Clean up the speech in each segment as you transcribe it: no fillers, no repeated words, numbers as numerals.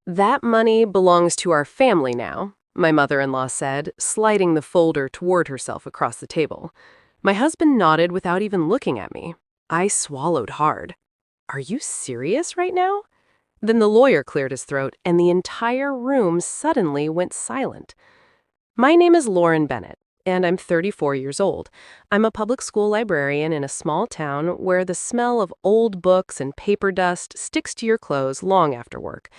That money belongs to our family now, my mother-in-law said, sliding the folder toward herself across the table. My husband nodded without even looking at me. I swallowed hard. Are you serious right now? Then the lawyer cleared his throat, and the entire room suddenly went silent. My name is Lauren Bennett, and I'm 34 years old. I'm a public school librarian in a small town where the smell of old books and paper dust sticks to your clothes long after work.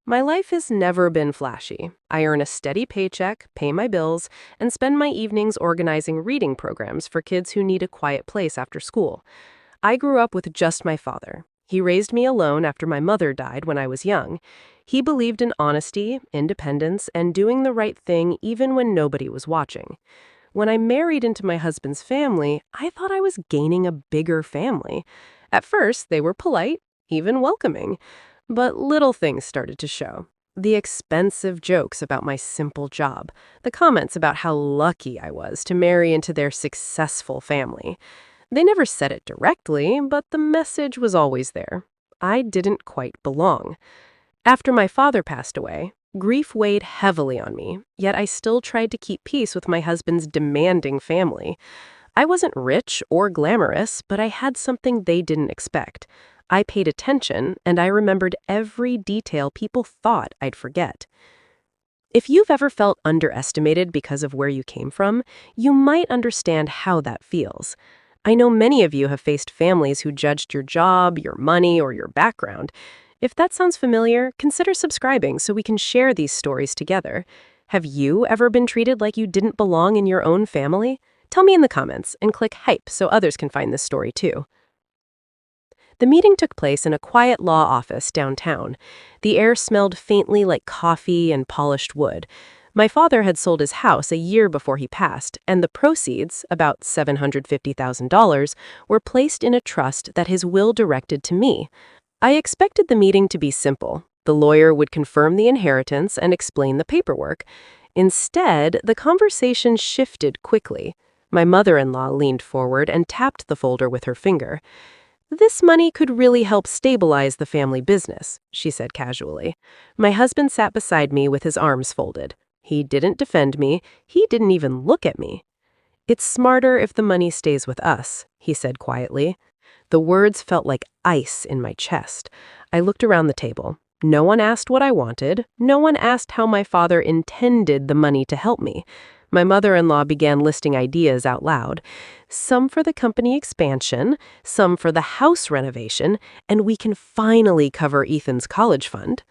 My life has never been flashy. I earn a steady paycheck, pay my bills, and spend my evenings organizing reading programs for kids who need a quiet place after school. I grew up with just my father. He raised me alone after my mother died when I was young. He believed in honesty, independence, and doing the right thing even when nobody was watching. When I married into my husband's family, I thought I was gaining a bigger family. At first, they were polite, even welcoming. But little things started to show. The expensive jokes about my simple job, the comments about how lucky I was to marry into their successful family. They never said it directly, but the message was always there. I didn't quite belong. After my father passed away, grief weighed heavily on me, yet I still tried to keep peace with my husband's demanding family. I wasn't rich or glamorous, but I had something they didn't expect. I paid attention, and I remembered every detail people thought I'd forget. If you've ever felt underestimated because of where you came from, you might understand how that feels. I know many of you have faced families who judged your job, your money, or your background. If that sounds familiar, consider subscribing so we can share these stories together. Have you ever been treated like you didn't belong in your own family? Tell me in the comments and click hype so others can find this story too. The meeting took place in a quiet law office downtown. The air smelled faintly like coffee and polished wood. My father had sold his house a year before he passed, and the proceeds, about $750,000, were placed in a trust that his will directed to me. I expected the meeting to be simple. The lawyer would confirm the inheritance and explain the paperwork. Instead, the conversation shifted quickly. My mother-in-law leaned forward and tapped the folder with her finger. "This money could really help stabilize the family business," she said casually. My husband sat beside me with his arms folded. He didn't defend me. He didn't even look at me. "It's smarter if the money stays with us," he said quietly. The words felt like ice in my chest. I looked around the table. No one asked what I wanted. No one asked how my father intended the money to help me. My mother-in-law began listing ideas out loud. Some for the company expansion, some for the house renovation, and we can finally cover Ethan's college fund.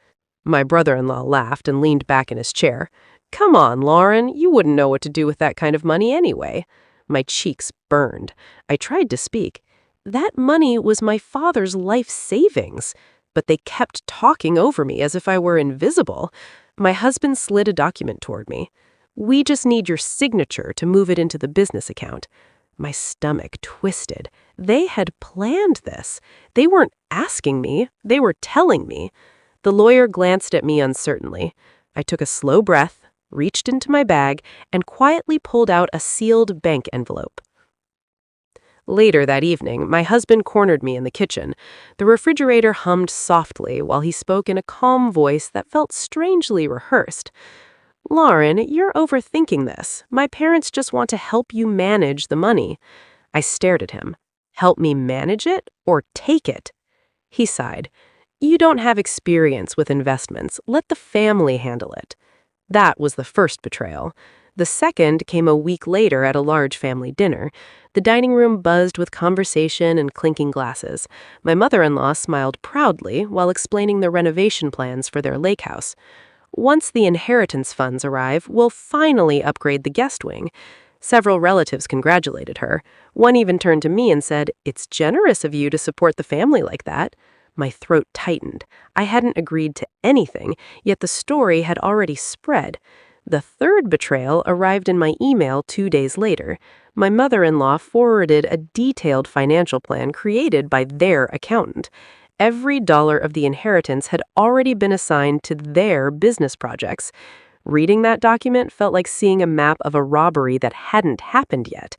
My brother-in-law laughed and leaned back in his chair. "Come on, Lauren, you wouldn't know what to do with that kind of money anyway." My cheeks burned. I tried to speak. That money was my father's life savings, but they kept talking over me as if I were invisible. My husband slid a document toward me. "We just need your signature to move it into the business account." My stomach twisted. They had planned this. They weren't asking me, they were telling me. The lawyer glanced at me uncertainly. I took a slow breath, reached into my bag, and quietly pulled out a sealed bank envelope. Later that evening, my husband cornered me in the kitchen. The refrigerator hummed softly while he spoke in a calm voice that felt strangely rehearsed. "Lauren, you're overthinking this. My parents just want to help you manage the money." I stared at him. "Help me manage it or take it?" He sighed. "You don't have experience with investments. Let the family handle it." That was the first betrayal. The second came a week later at a large family dinner. The dining room buzzed with conversation and clinking glasses. My mother-in-law smiled proudly while explaining the renovation plans for their lake house. "Once the inheritance funds arrive, we'll finally upgrade the guest wing." Several relatives congratulated her. One even turned to me and said, "It's generous of you to support the family like that." My throat tightened. I hadn't agreed to anything, yet the story had already spread. The third betrayal arrived in my email 2 days later. My mother-in-law forwarded a detailed financial plan created by their accountant. Every dollar of the inheritance had already been assigned to their business projects. Reading that document felt like seeing a map of a robbery that hadn't happened yet.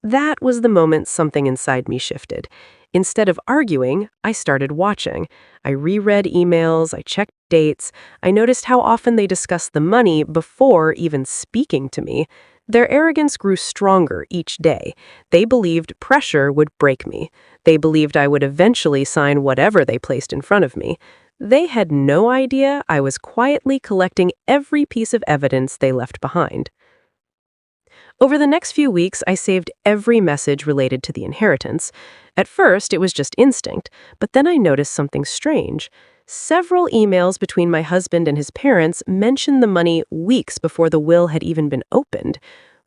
That was the moment something inside me shifted. Instead of arguing, I started watching. I reread emails, I checked dates, I noticed how often they discussed the money before even speaking to me. Their arrogance grew stronger each day. They believed pressure would break me. They believed I would eventually sign whatever they placed in front of me. They had no idea I was quietly collecting every piece of evidence they left behind. Over the next few weeks, I saved every message related to the inheritance. At first, it was just instinct, but then I noticed something strange. Several emails between my husband and his parents mentioned the money weeks before the will had even been opened.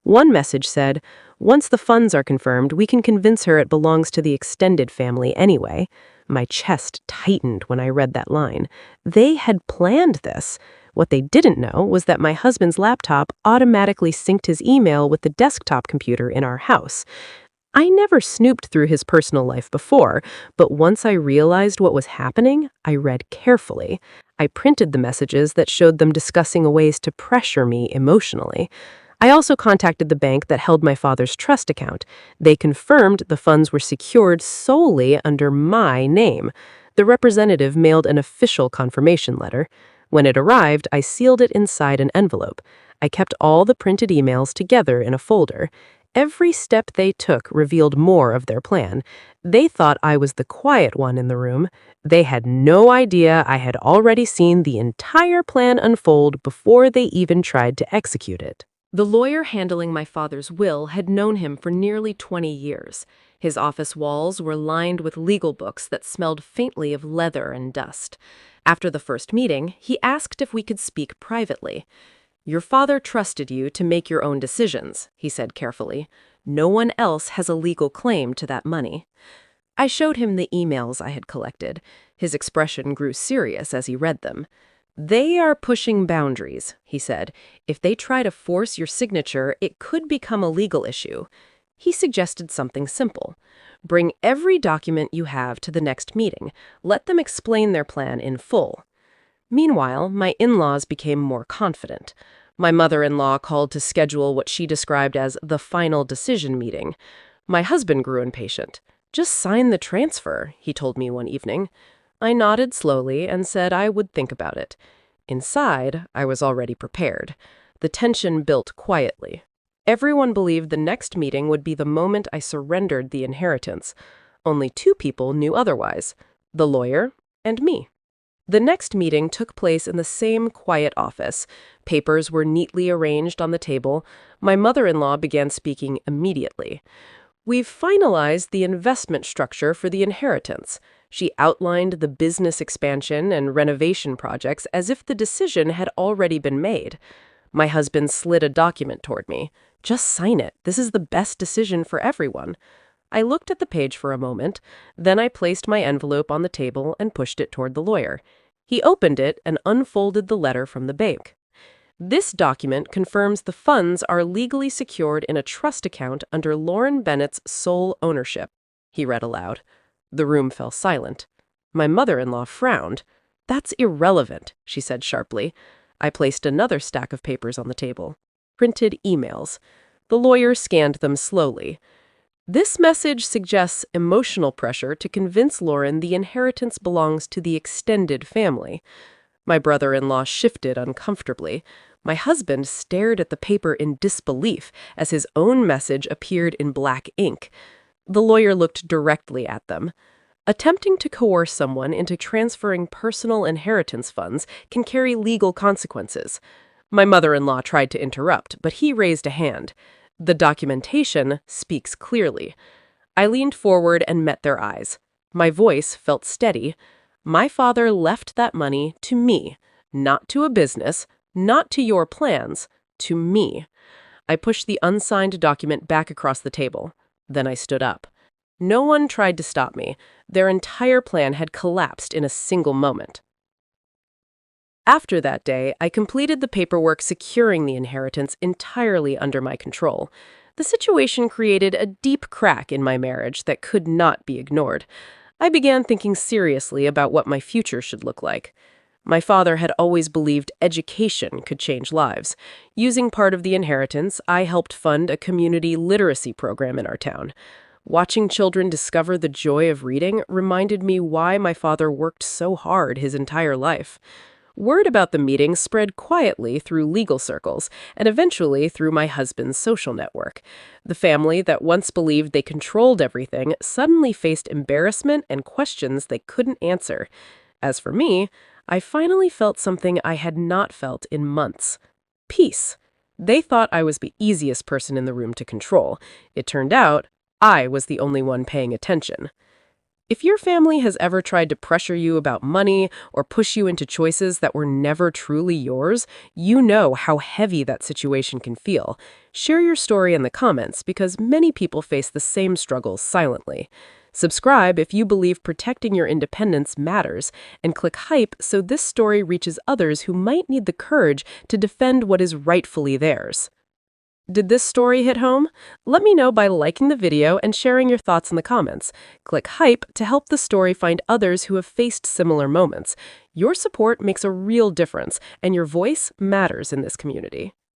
One message said, "Once the funds are confirmed, we can convince her it belongs to the extended family anyway." My chest tightened when I read that line. They had planned this. What they didn't know was that my husband's laptop automatically synced his email with the desktop computer in our house. I never snooped through his personal life before, but once I realized what was happening, I read carefully. I printed the messages that showed them discussing ways to pressure me emotionally. I also contacted the bank that held my father's trust account. They confirmed the funds were secured solely under my name. The representative mailed an official confirmation letter. When it arrived, I sealed it inside an envelope. I kept all the printed emails together in a folder. Every step they took revealed more of their plan. They thought I was the quiet one in the room. They had no idea I had already seen the entire plan unfold before they even tried to execute it. The lawyer handling my father's will had known him for nearly 20 years. His office walls were lined with legal books that smelled faintly of leather and dust. After the first meeting, he asked if we could speak privately. "Your father trusted you to make your own decisions," he said carefully. "No one else has a legal claim to that money." I showed him the emails I had collected. His expression grew serious as he read them. "They are pushing boundaries," he said. "If they try to force your signature, it could become a legal issue." He suggested something simple. "Bring every document you have to the next meeting. Let them explain their plan in full." Meanwhile, my in-laws became more confident. My mother-in-law called to schedule what she described as the final decision meeting. My husband grew impatient. "Just sign the transfer," he told me one evening. I nodded slowly and said I would think about it. Inside, I was already prepared. The tension built quietly. Everyone believed the next meeting would be the moment I surrendered the inheritance. Only two people knew otherwise, the lawyer and me. The next meeting took place in the same quiet office. Papers were neatly arranged on the table. My mother-in-law began speaking immediately. "We've finalized the investment structure for the inheritance." She outlined the business expansion and renovation projects as if the decision had already been made. My husband slid a document toward me. "Just sign it. This is the best decision for everyone." I looked at the page for a moment. Then I placed my envelope on the table and pushed it toward the lawyer. He opened it and unfolded the letter from the bank. "This document confirms the funds are legally secured in a trust account under Lauren Bennett's sole ownership," he read aloud. The room fell silent. My mother-in-law frowned. "That's irrelevant," she said sharply. I placed another stack of papers on the table. Printed emails. The lawyer scanned them slowly. "This message suggests emotional pressure to convince Lauren the inheritance belongs to the extended family." My brother-in-law shifted uncomfortably. My husband stared at the paper in disbelief as his own message appeared in black ink. The lawyer looked directly at them. Attempting to coerce someone into transferring personal inheritance funds can carry legal consequences. My mother-in-law tried to interrupt, but he raised a hand. "The documentation speaks clearly." I leaned forward and met their eyes. My voice felt steady. "My father left that money to me, not to a business, not to your plans, to me." I pushed the unsigned document back across the table. Then I stood up. No one tried to stop me. Their entire plan had collapsed in a single moment. After that day, I completed the paperwork securing the inheritance entirely under my control. The situation created a deep crack in my marriage that could not be ignored. I began thinking seriously about what my future should look like. My father had always believed education could change lives. Using part of the inheritance, I helped fund a community literacy program in our town. Watching children discover the joy of reading reminded me why my father worked so hard his entire life. Word about the meeting spread quietly through legal circles and eventually through my husband's social network. The family that once believed they controlled everything suddenly faced embarrassment and questions they couldn't answer. As for me, I finally felt something I had not felt in months: peace. They thought I was the easiest person in the room to control. It turned out I was the only one paying attention. If your family has ever tried to pressure you about money or push you into choices that were never truly yours, you know how heavy that situation can feel. Share your story in the comments because many people face the same struggles silently. Subscribe if you believe protecting your independence matters, and click hype so this story reaches others who might need the courage to defend what is rightfully theirs. Did this story hit home? Let me know by liking the video and sharing your thoughts in the comments. Click hype to help the story find others who have faced similar moments. Your support makes a real difference, and your voice matters in this community.